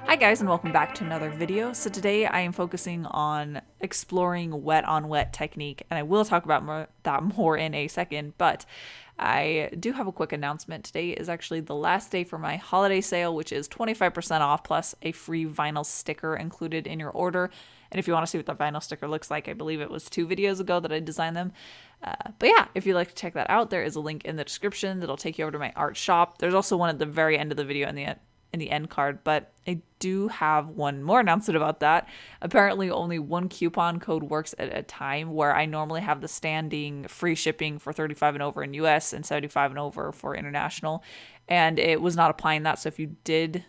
Hi guys, and welcome back to another video. So today I am focusing on exploring wet on wet technique, and I will talk about that more in a second, but I do have a quick announcement. Today is actually the last day for my holiday sale, which is 25% off plus a free vinyl sticker included in your order. And if you want to see what the vinyl sticker looks like, I believe it was 2 videos ago that I designed them. But yeah, if you'd like to check that out, there is a link in the description that'll take you over to my art shop. There's also one at the very end of the video in the end card, but I do have one more announcement about that. Apparently only one coupon code works at a time, where I normally have the standing free shipping for 35 and over in US and 75 and over for international, and it was not applying that. So if you did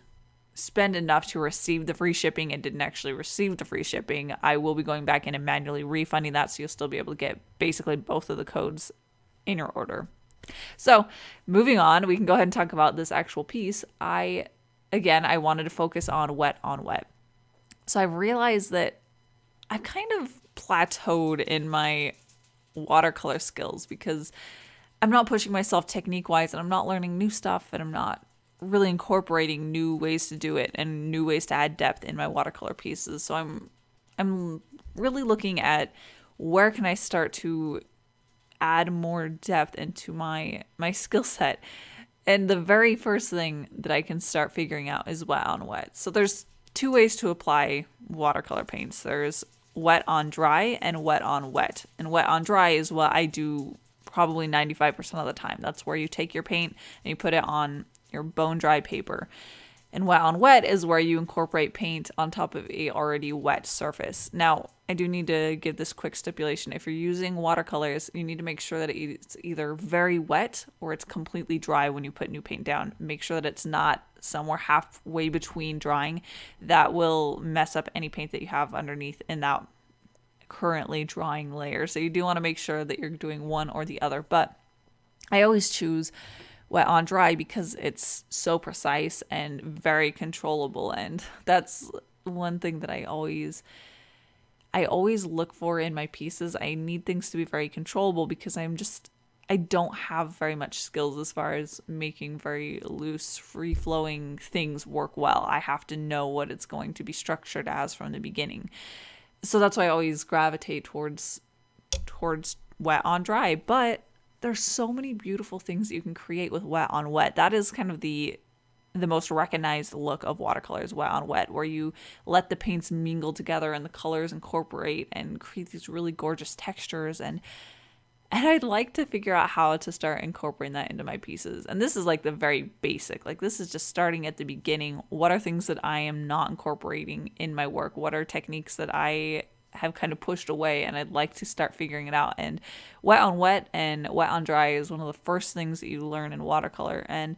spend enough to receive the free shipping and didn't actually receive the free shipping, I will be going back in and manually refunding that, so you'll still be able to get basically both of the codes in your order. So moving on, we can go ahead and talk about this actual piece. I wanted to focus on wet. So I've realized that I've kind of plateaued in my watercolor skills because I'm not pushing myself technique-wise, and I'm not learning new stuff, and I'm not really incorporating new ways to do it and new ways to add depth in my watercolor pieces. So I'm really looking at where can I start to add more depth into my skill set. And the very first thing that I can start figuring out is wet on wet. So there's two ways to apply watercolor paints. There's wet on dry and wet on wet. And wet on dry is what I do probably 95% of the time. That's where you take your paint and you put it on your bone dry paper. And wet on wet is where you incorporate paint on top of a already wet surface. Now, I do need to give this quick stipulation. If you're using watercolors, you need to make sure that it's either very wet or it's completely dry when you put new paint down. Make sure that it's not somewhere halfway between drying. That will mess up any paint that you have underneath in that currently drying layer. So you do want to make sure that you're doing one or the other. But I always choose wet on dry because it's so precise and very controllable, and that's one thing that I always look for in my pieces. I need things to be very controllable because I don't have very much skills as far as making very loose, free-flowing things work well. I have to know what it's going to be structured as from the beginning. So that's why I always gravitate towards wet on dry. But there's so many beautiful things that you can create with wet on wet. That is kind of the most recognized look of watercolors, wet on wet, where you let the paints mingle together and the colors incorporate and create these really gorgeous textures. And I'd like to figure out how to start incorporating that into my pieces. And this is like the very basic. Like, this is just starting at the beginning. What are things that I am not incorporating in my work? What are techniques that I have kind of pushed away and I'd like to start figuring it out? And wet on wet and wet on dry is one of the first things that you learn in watercolor, and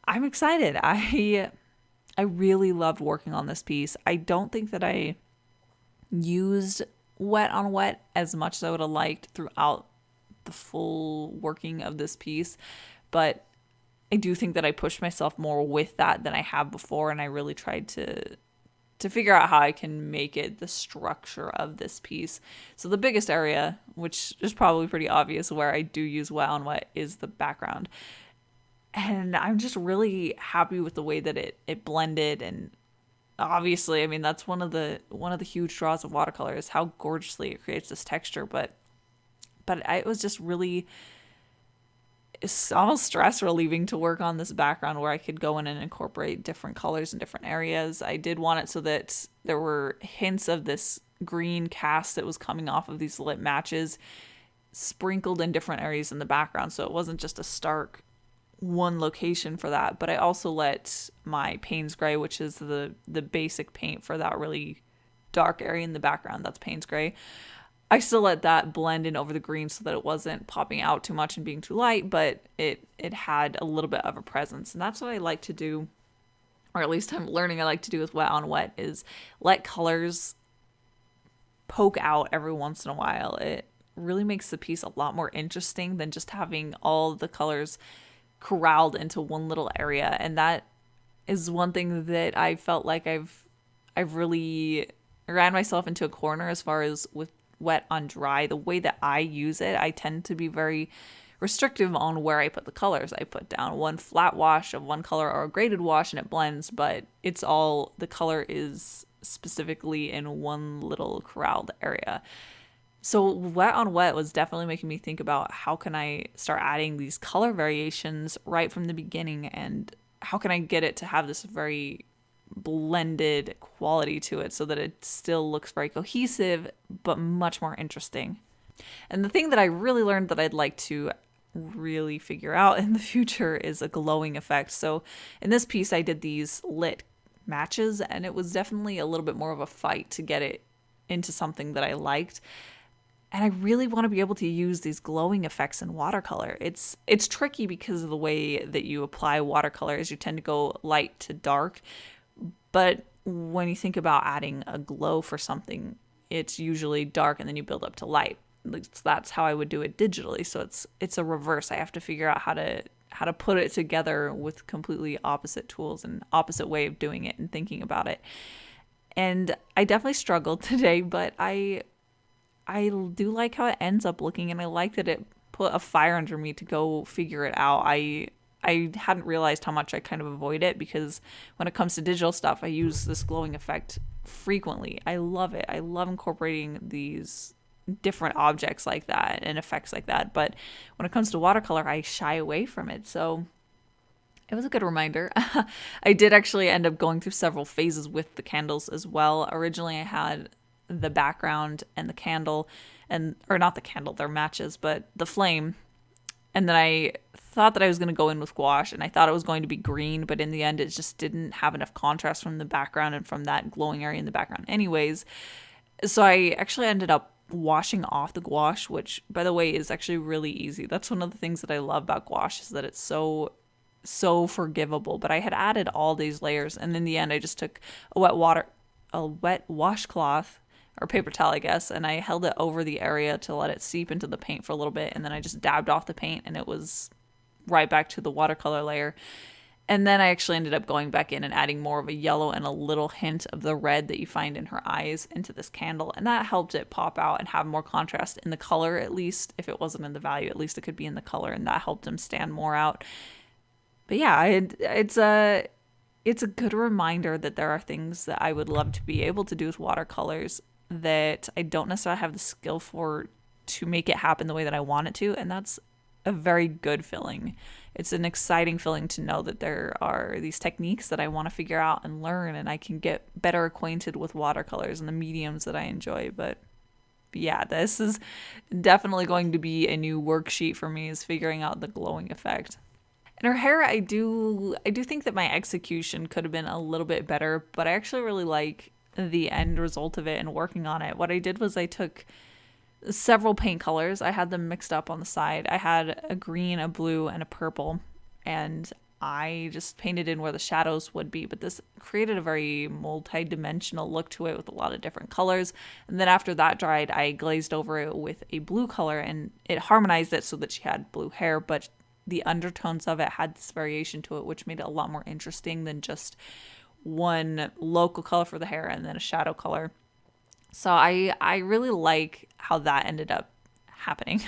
I'm excited. I really loved working on this piece. I don't think that I used wet on wet as much as I would have liked throughout the full working of this piece, but I do think that I pushed myself more with that than I have before, and I really tried to figure out how I can make it the structure of this piece. So the biggest area, which is probably pretty obvious where I do use wet on wet, is the background. And I'm just really happy with the way that it blended. And obviously, I mean, that's one of the huge draws of watercolor is how gorgeously it creates this texture. But it was just really, it's almost stress relieving to work on this background where I could go in and incorporate different colors in different areas. I did want it so that there were hints of this green cast that was coming off of these lit matches sprinkled in different areas in the background. So it wasn't just a stark one location for that, but I also let my Payne's Gray, which is the basic paint for that really dark area in the background, that's Payne's Gray. I still let that blend in over the green so that it wasn't popping out too much and being too light, but it had a little bit of a presence. And that's what I like to do, or at least I'm learning I like to do with wet on wet, is let colors poke out every once in a while. It really makes the piece a lot more interesting than just having all the colors corralled into one little area. And that is one thing that I felt like I've really ran myself into a corner as far as with wet on dry. The way that I use it, I tend to be very restrictive on where I put the colors. I put down one flat wash of one color or a graded wash and it blends, but it's all, the color is specifically in one little corralled area. So wet on wet was definitely making me think about how can I start adding these color variations right from the beginning, and how can I get it to have this very blended quality to it so that it still looks very cohesive but much more interesting. And the thing that I really learned that I'd like to really figure out in the future is a glowing effect. So in this piece I did these lit matches, and it was definitely a little bit more of a fight to get it into something that I liked. And I really want to be able to use these glowing effects in watercolor. It's tricky because of the way that you apply watercolor, is you tend to go light to dark. But when you think about adding a glow for something, it's usually dark and then you build up to light. That's how I would do it digitally. So it's a reverse. I have to figure out how to put it together with completely opposite tools and opposite way of doing it and thinking about it. And I definitely struggled today, but I do like how it ends up looking, and I like that it put a fire under me to go figure it out. I hadn't realized how much I kind of avoid it, because when it comes to digital stuff, I use this glowing effect frequently. I love it. I love incorporating these different objects like that and effects like that. But when it comes to watercolor, I shy away from it. So it was a good reminder. I did actually end up going through several phases with the candles as well. Originally, I had the background and the candle, or not the candle, they're matches, but the flame. And then I thought that I was going to go in with gouache, and I thought it was going to be green, but in the end it just didn't have enough contrast from the background and from that glowing area in the background anyways. So I actually ended up washing off the gouache, which, by the way, is actually really easy. That's one of the things that I love about gouache, is that it's so forgivable. But I had added all these layers, and in the end I just took a wet washcloth, or paper towel, I guess, and I held it over the area to let it seep into the paint for a little bit, and then I just dabbed off the paint, and it was right back to the watercolor layer. And then I actually ended up going back in and adding more of a yellow and a little hint of the red that you find in her eyes into this candle, and that helped it pop out and have more contrast in the color. At least if it wasn't in the value, at least it could be in the color, and that helped him stand more out. But yeah, it's a good reminder that there are things that I would love to be able to do with watercolors that I don't necessarily have the skill for to make it happen the way that I want it to, and that's a very good feeling. It's an exciting feeling to know that there are these techniques that I want to figure out and learn, and I can get better acquainted with watercolors and the mediums that I enjoy. But yeah, this is definitely going to be a new worksheet for me, is figuring out the glowing effect. And her hair, I do think that my execution could have been a little bit better, but I actually really like the end result of it and working on it. What I did was I took several paint colors. I had them mixed up on the side. I had a green, a blue, and a purple, and I just painted in where the shadows would be. But this created a very multi-dimensional look to it with a lot of different colors. And then after that dried, I glazed over it with a blue color, and it harmonized it so that she had blue hair, but the undertones of it had this variation to it, which made it a lot more interesting than just one local color for the hair and then a shadow color. So I really like how that ended up happening.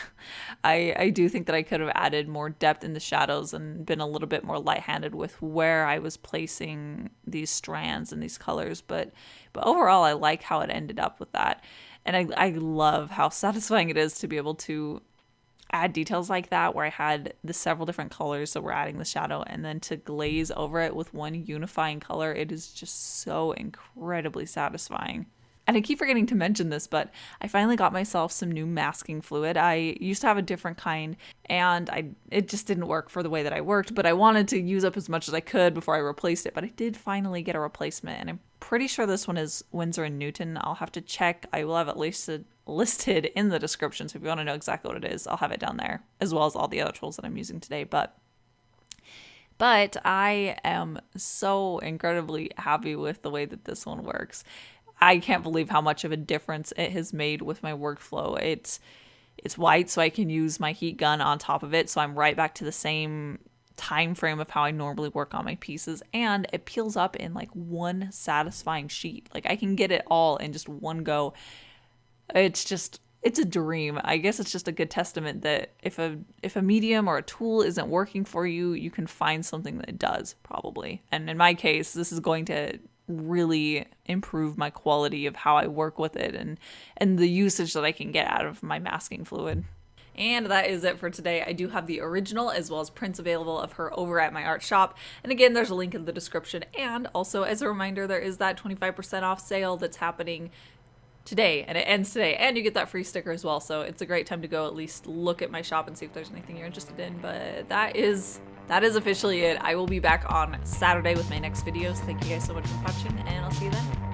I do think that I could have added more depth in the shadows and been a little bit more light-handed with where I was placing these strands and these colors, but overall I like how it ended up with that. And I love how satisfying it is to be able to add details like that, where I had the several different colors that were adding the shadow, and then to glaze over it with one unifying color. It is just so incredibly satisfying. And I keep forgetting to mention this, but I finally got myself some new masking fluid. I used to have a different kind, and it just didn't work for the way that I worked, but I wanted to use up as much as I could before I replaced it. But I did finally get a replacement, and I'm pretty sure this one is Winsor & Newton. I'll have to check. I will have it listed in the description, so if you want to know exactly what it is, I'll have it down there, as well as all the other tools that I'm using today. But I am so incredibly happy with the way that this one works. I can't believe how much of a difference it has made with my workflow. It's white, so I can use my heat gun on top of it, so I'm right back to the same time frame of how I normally work on my pieces, and it peels up in like one satisfying sheet. Like I can get it all in just one go. It's just it's a dream. I guess it's just a good testament that if a medium or a tool isn't working for you, you can find something that does, probably. And in my case, this is going to really improve my quality of how I work with it and the usage that I can get out of my masking fluid. And that is it for today. I do have the original as well as prints available of her over at my art shop. And again, there's a link in the description. And also, as a reminder, there is that 25% off sale that's happening today, and it ends today, and you get that free sticker as well. So it's a great time to go at least look at my shop and see if there's anything you're interested in. But that is officially it. I will be back on Saturday with my next video. So thank you guys so much for watching, and I'll see you then.